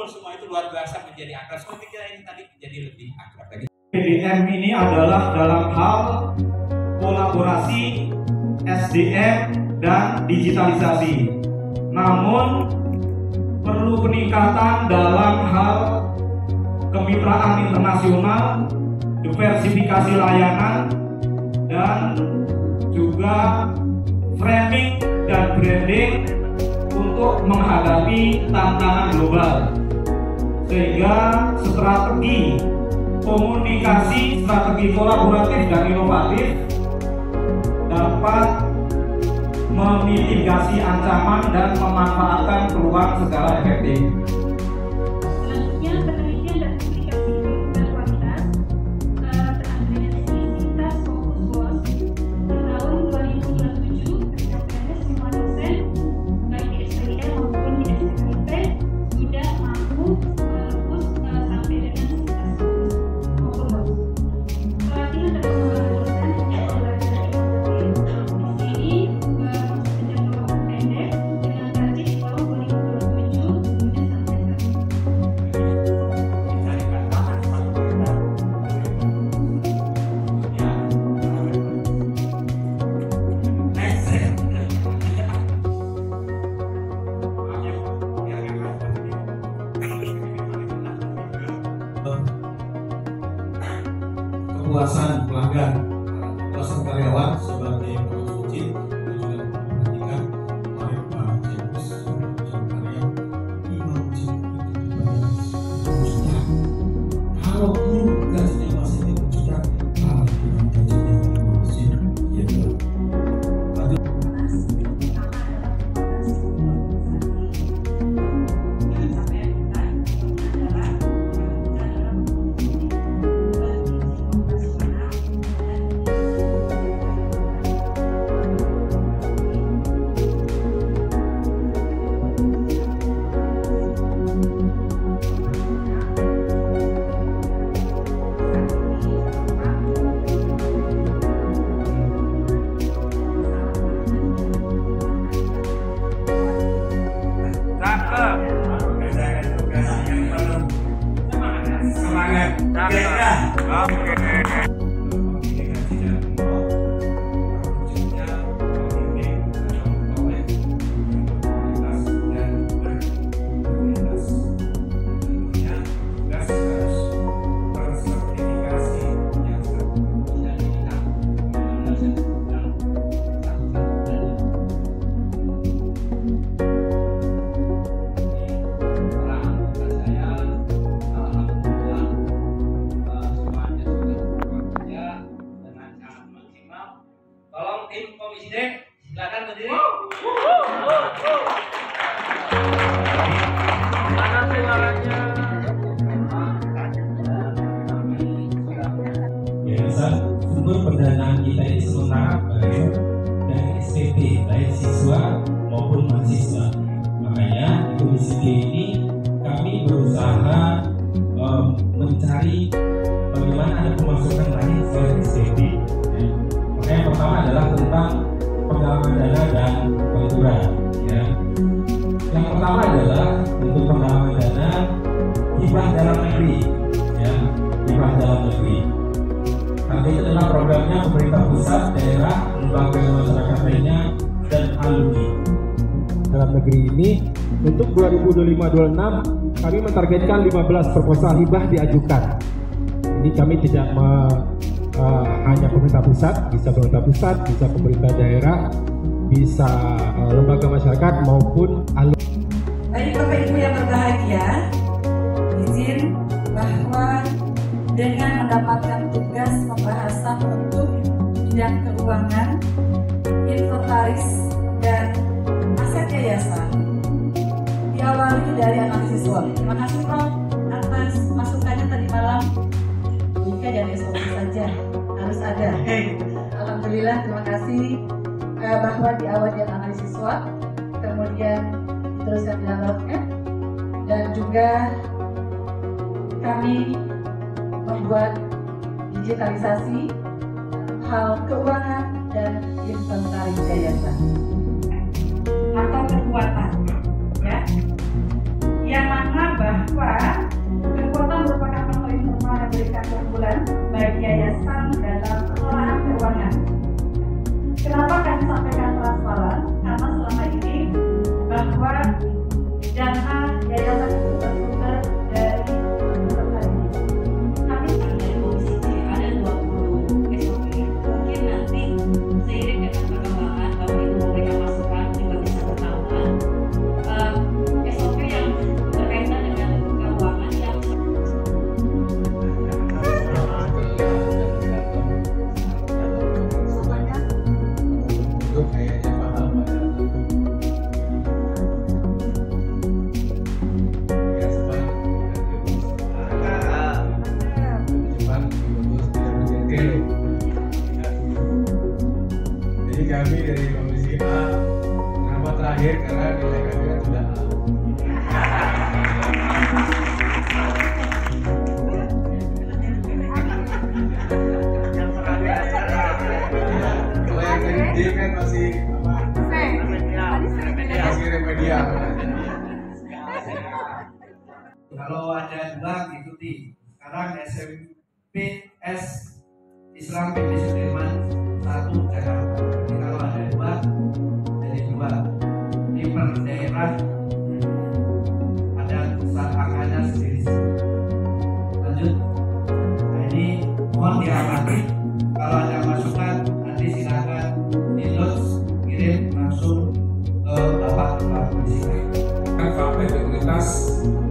berkumpul semua itu luar biasa menjadi akrab. Saya pikir ini tadi menjadi lebih akrab lagi. PDM ini adalah dalam hal kolaborasi SDM dan digitalisasi. Namun perlu peningkatan dalam hal kemitraan internasional, diversifikasi layanan, dan juga framing dan branding untuk menghadapi tantangan global. Sehingga strategi komunikasi, strategi kolaboratif dan inovatif dapat memitigasi ancaman dan memanfaatkan peluang secara efektif. Selanjutnya, penelitian dan publikasi berkualitas terambil dari Sivitas Focus WOS di tahun 2027 mencapai 5% baik di SPIN maupun di SPIP sudah mampu melebus sampai dengan Sivitas Focus maupun WOS. Pelatihan dan pengembangan dosen untuk pembelajaran di sini sejak waktu pendek dengan target di tahun 2027 kemudian sampai saat ini. Kepuasan pelanggan, kepuasan karyawan sebagai konsumen itu juga memperhatikan oleh Pak James dan karya imam itu dibayar 1 juta. Kalau guru gajinya masih 5 juta, kalau imam gajinya 5 juta, ya betul. Tolong tim Komisi D silakan berdiri. Mana suaranya? Biasa sumber pendanaan kita ini sementara baik dari SPP, baik siswa maupun mahasiswa. Makanya di Komisi D ini kami berusaha mencari bagaimana ada pemasukan lain selain SPP. Yang pertama adalah tentang penggalangan dana dan pengaturan. Ya. Yang pertama adalah untuk penggalangan dana hibah dalam negeri, ya, hibah dalam negeri. Nanti itu adalah programnya pemerintah pusat, daerah, lembaga masyarakat lainnya, dan alumni. Dalam negeri ini untuk 2025-26 kami mentargetkan 15 proposal hibah diajukan. Ini kami tidak hanya pemerintah pusat, bisa pemerintah daerah, bisa lembaga masyarakat maupun alumni. Baik Bapak Ibu yang berbahagia, izin bahwa dengan mendapatkan tugas pembahasan untuk bidang keuangan, inventaris, dan aset yayasan diawali dari analisis SWOT. Terima kasih Prof atas masukannya tadi malam. Jika dari SWOT saja harus ada. Alhamdulillah, terima kasih bahwa diawali dari analisis SWOT, kemudian diteruskan dengan roadmap, dan juga kami membuat digitalisasi hal keuangan dan inventaris yayasan atau kekuatan, ya, yang mana bahwa kekuatan merupakan faktor internal yang memberikan keunggulan bagi yayasan dalam pengelolaan keuangan. Kenapa kami sampaikan transparan? Karena selama ini bahwa dana yayasan itu bersumber dari peserta ini. Kami dari Komisi C ada 20 SOP. Mungkin nanti seiring dengan perkembangan Bapak Ibu memberikan masukan juga bisa bertambah SOP yang berkaitan dengan keuangan yang Jadi kami dari Komisi A, kenapa terakhir? Karena nilai kami kan sudah A. Kalau yang dari D kan masih apa? Masih remedial. Kalau ada dua ikuti. Sekarang SMPS Islam PT Sudirman 1 Jakarta. Jadi kalau ada dua jadi dua. Di per daerah ada pusat angkanya sendiri. Lanjut. Nah, ini mohon diamati. Kalau ada masukan nanti silakan di notes kirim langsung ke Bapak Kepala Komisi. Fakta integritas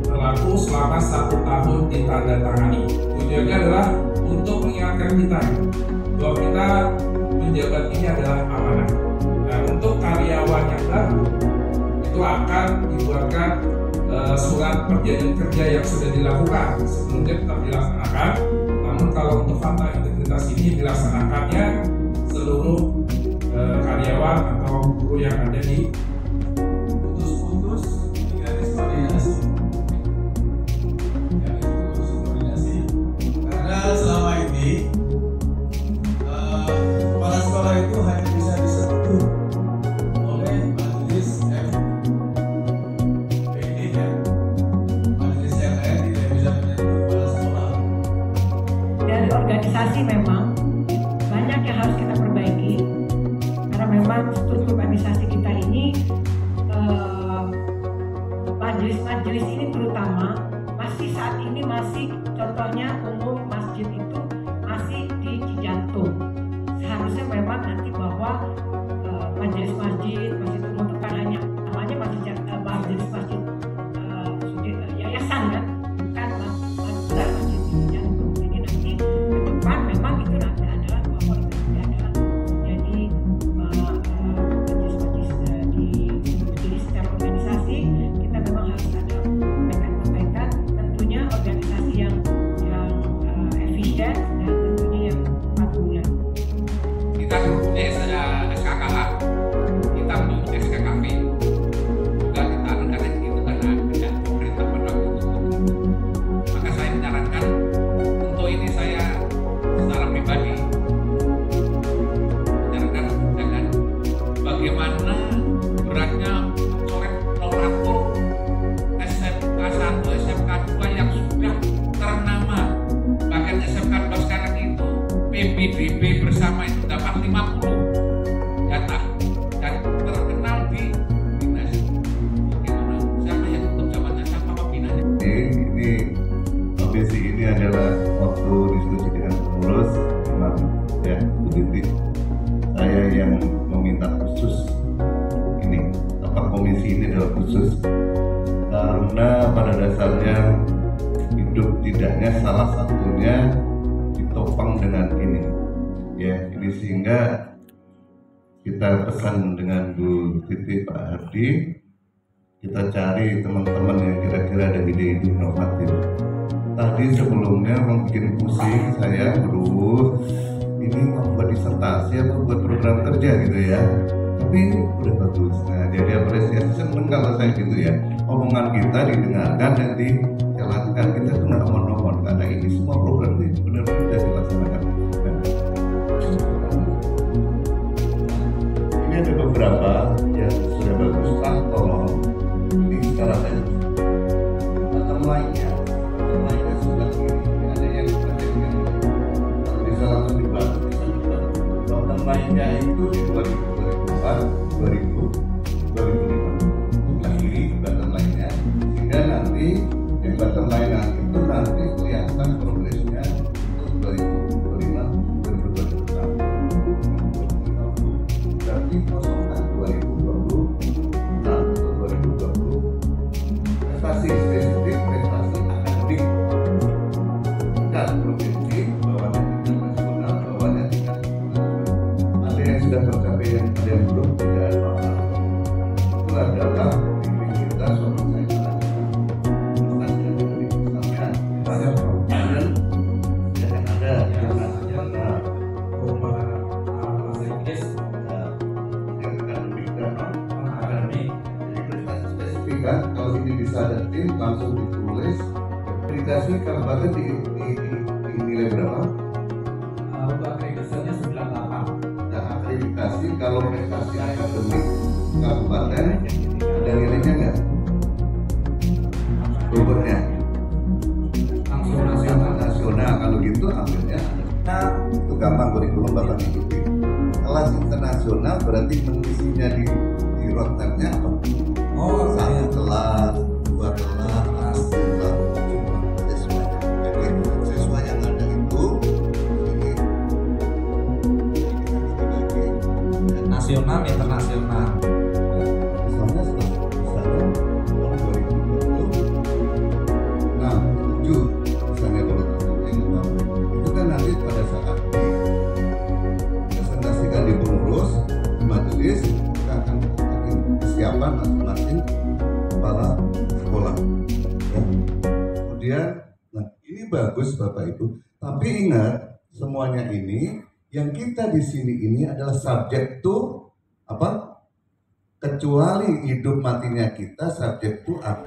berlaku selama 1 tahun ditandatangani. Tujuannya adalah untuk mengingatkan kita bahwa kita menjabat ini adalah amanah. Nah, untuk karyawan yang baru itu akan dibuatkan surat perjanjian kerja yang sudah dilakukan sebelumnya tetap dilaksanakan. Namun kalau untuk fakta integritas ini dilaksanakannya seluruh karyawan atau guru yang ada di Putus-putus garis koordinasi. Karena selama ini kepala sekolah itu hanya bisa disentuh oleh majelis FPD ya. Majelis yang lain tidak bisa menyentuh kepala sekolah. Dari organisasi memang banyak yang harus kita perbaiki karena memang struktur organisasi kita ini majelis-majelis ini terutama masih saat ini masih contohnya umum masjid itu masih di Cijantung. Seharusnya memang nanti bahwa majelis masjid itu bukan hanya namanya majelis masjid yayasan kan, bukan masjid di Cijantung. Jadi nanti ke depan memang itu nanti adalah bahwa itu adalah jadi majelis di secara organisasi kita memang harus ada perbaikan tentunya organisasi yang efisien dan tentunya yang patuh. kita mempunyai SKKA, kita mempunyai SKKP, juga kita karena itu karena dengan pemerintah pada waktu itu. Maka saya menyarankan untuk ini saya secara pribadi menyarankan dengan bagaimana beratnya coret nomenklatur SMK 1, SMK 2 yang sudah ternama, bahkan SMK 2 sekarang itu PBDB bersama itu dapat 50 data dan terkenal di dinas. Bagaimana siapa yang untuk zamannya siapa pembinanya? Ini komisi ini adalah waktu diskusi dengan pengurus memang ya Bu Titi, saya yang meminta khusus ini komisi ini adalah khusus karena pada dasarnya hidup tidaknya salah satunya ditopang dengan ini ya, ini sehingga kita pesan dengan Bu Titi, Pak Hardi, kita cari teman-teman yang kira-kira ada ide-ide inovatif. Tadi sebelumnya memang bikin pusing saya, aduh ini mau buat disertasi apa buat program kerja gitu ya, tapi ini udah bagus. Nah jadi apresiasi, seneng kalau saya gitu ya, omongan kita didengarkan dan dijalankan. Kita tuh nggak monoton karena ini semua program ini benar-benar sudah dilaksanakan. Nah, ini ada beberapa yang sudah bagus, Pak, tolong ini secara teknis. Lainnya lainnya itu di 2004, 2005 untuk kelas kiri bottom line-nya, sehingga nanti yang bottom line itu nanti kelihatan progresnya untuk 2025, 2026. Berarti kosongan 2020 atau 2020 prestasi spesifik, prestasi akademik tingkat provinsi, bawahnya tingkat nasional, bawahnya tingkat internasional. Ada yang sudah tercapai, ada yang belum, tidak ada apa-apa. Itu adalah bimbing kita suatu saat prestasi akademik misalnya banyak yang ada yang nasional, bahasa Inggris, yang akademik dan non-akademik. Jadi prestasi spesifik kan, kalau ini bisa ada tim langsung ditulis. Akreditasi kabupaten dinilai berapa? untuk akreditasinya 98. Nah, akreditasi kalau prestasi akademik kabupaten ada nilainya nggak? Sumbernya Langsung nasional. Kalau gitu ambilnya nah, itu gampang kurikulum Bapak ikuti. Kelas internasional berarti mengisinya di roadmapnya apa? Oh, Satu kelas, dua kelas, jumlah sesuai. Jadi siswa yang ada itu ini dibagi. nasional, internasional. Misalnya tahun 2020 misalnya kalau itu kan nanti pada saat dipresentasikan di pengurus di majelis kita akan melakukan kesiapan masing-masing kepala sekolah ya. Kemudian nah ini bagus Bapak Ibu, tapi ingat semuanya ini yang kita di sini ini adalah subjek to apa? Kecuali hidup matinya kita subjek to apa?